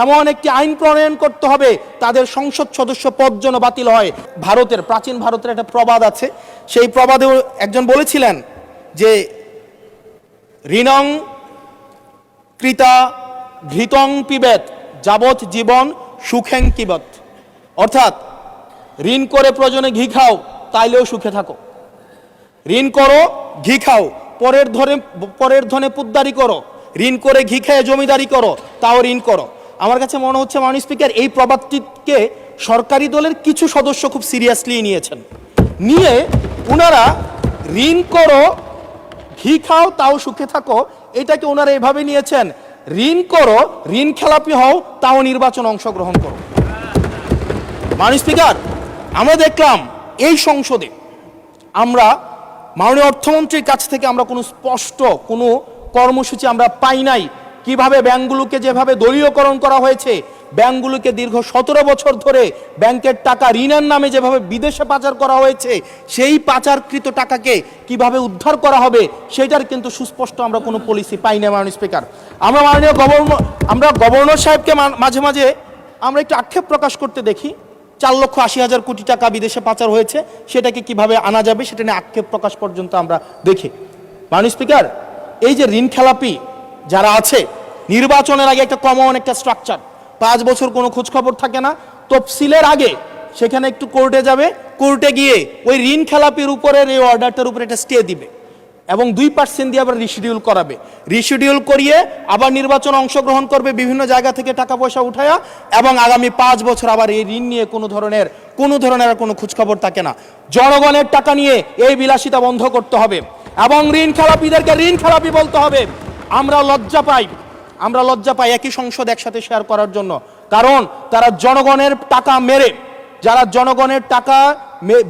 এমন একটি আইন প্রণয়ন করতে হবে তাদের সংসদ সদস্য পদ যেন বাতিল হয়। প্রাচীন ভারতের একটা প্রবাদ আছে, সেই প্রবাদেও একজন বলেছিলেন যে ঋণং কৃতা ঘৃতং পিবেত যাবৎ জীবন সুখেং কিবত। অর্থাৎ ঋণ করে প্রয়োজনে ঘি খাও, তাইলেও সুখে থাকো। ঋণ করো, ঘি খাও, পরের ধনে পুদ্দারি করো, ঋণ করে ঘি খেয়ে জমিদারি করো, তাও ঋণ করো। আমার কাছে মনে হচ্ছে মাননীয় স্পিকার, এই প্রবাদটিকে সরকারি দলের কিছু সদস্য খুব সিরিয়াসলি নিয়েছেন, নিয়ে ওনারা ঋণ করো, ঘি খাও, তাও সুখে থাকো, এটাকে ওনারা এভাবে নিয়েছেন, ঋণ করো, ঋণ খেলাপি হও, তাও নির্বাচন অংশগ্রহণ করো। মাননীয় স্পিকার, আমরা দেখলাম এই সংসদে আমরা মাননীয় অর্থমন্ত্রীর কাছ থেকে আমরা কোনো স্পষ্ট কোনো কর্মসূচি আমরা পাই নাই। কিভাবে ব্যাংকগুলোকে যেভাবে দলীয়করণ করা হয়েছে, ব্যাংকগুলোকে দীর্ঘ 17 বছর ধরে ব্যাংকের টাকা ঋণের নামে যেভাবে বিদেশে পাচার করা হয়েছে, সেই পাচারকৃত টাকাকে কিভাবে উদ্ধার করা হবে সেটার কিন্তু সুস্পষ্ট আমরা কোনো পলিসি পাই না। মাননীয় স্পিকার, আমরা গভর্নর সাহেবকে মাঝে মাঝে আমরা একটু আক্ষেপ প্রকাশ করতে দেখি, 4,80,000 কোটি টাকা বিদেশে পাচার হয়েছে, সেটাকে কিভাবে আনা যাবে সেটা নিয়ে আক্ষেপ প্রকাশ পর্যন্ত আমরা দেখি। মাননীয় স্পিকার, এই যে ঋণ খেলাপি যারা আছে, নির্বাচনের আগে একটা কমন একটা স্ট্রাকচার, 5 বছর কোনো খোঁজখবর থাকে না, তফসিলের আগে সেখানে একটু কোর্টে যাবে, কোর্টে গিয়ে ওই ঋণ খেলাপির উপরের এই অর্ডারটার উপরে একটা স্টে দিবে এবং 2% দিয়ে আবার রিশিডিউল করাবে, রিশিডিউল করিয়ে আবার নির্বাচন অংশগ্রহণ করবে বিভিন্ন জায়গা থেকে টাকা পয়সা উঠায়া, এবং আগামী 5 বছর আবার এই ঋণ নিয়ে কোনো ধরনের আর কোনো খোঁজখবর থাকে না। জনগণের টাকা নিয়ে এই বিলাসিতা বন্ধ করতে হবে এবং ঋণ খেলাপিদেরকে ঋণ খেলাপি বলতে হবে। আমরা লজ্জা পাই একই সংসদ একসাথে শেয়ার করার জন্য, কারণ তারা জনগণের টাকা মেরে, যারা জনগণের টাকা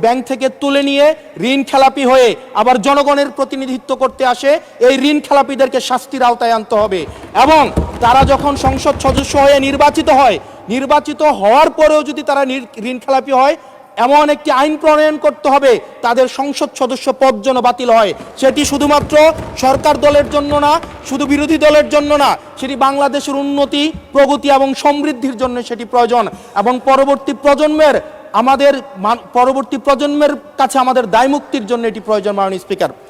ব্যাংক থেকে তুলে নিয়ে ঋণ খেলাপি হয়ে আবার জনগণের প্রতিনিধিত্ব করতে আসে, এই ঋণ খেলাপিদেরকে শাস্তির আওতায় আনতে হবে। এবং তারা যখন সংসদ সদস্য হয়ে নির্বাচিত হওয়ার পরেও যদি তারা ঋণ খেলাপি হয়, এমন একটি আইন প্রণয়ন করতে হবে তাদের সংসদ সদস্য পদ যেন বাতিল হয়। সেটি শুধুমাত্র সরকার দলের জন্য না, শুধু বিরোধী দলের জন্য না, সেটি বাংলাদেশের উন্নতি, প্রগতি এবং সমৃদ্ধির জন্য সেটি প্রয়োজন। এবং পরবর্তী প্রজন্মের কাছে আমাদের দায় মুক্তির জন্য এটি প্রয়োজন। মাননীয় স্পিকার।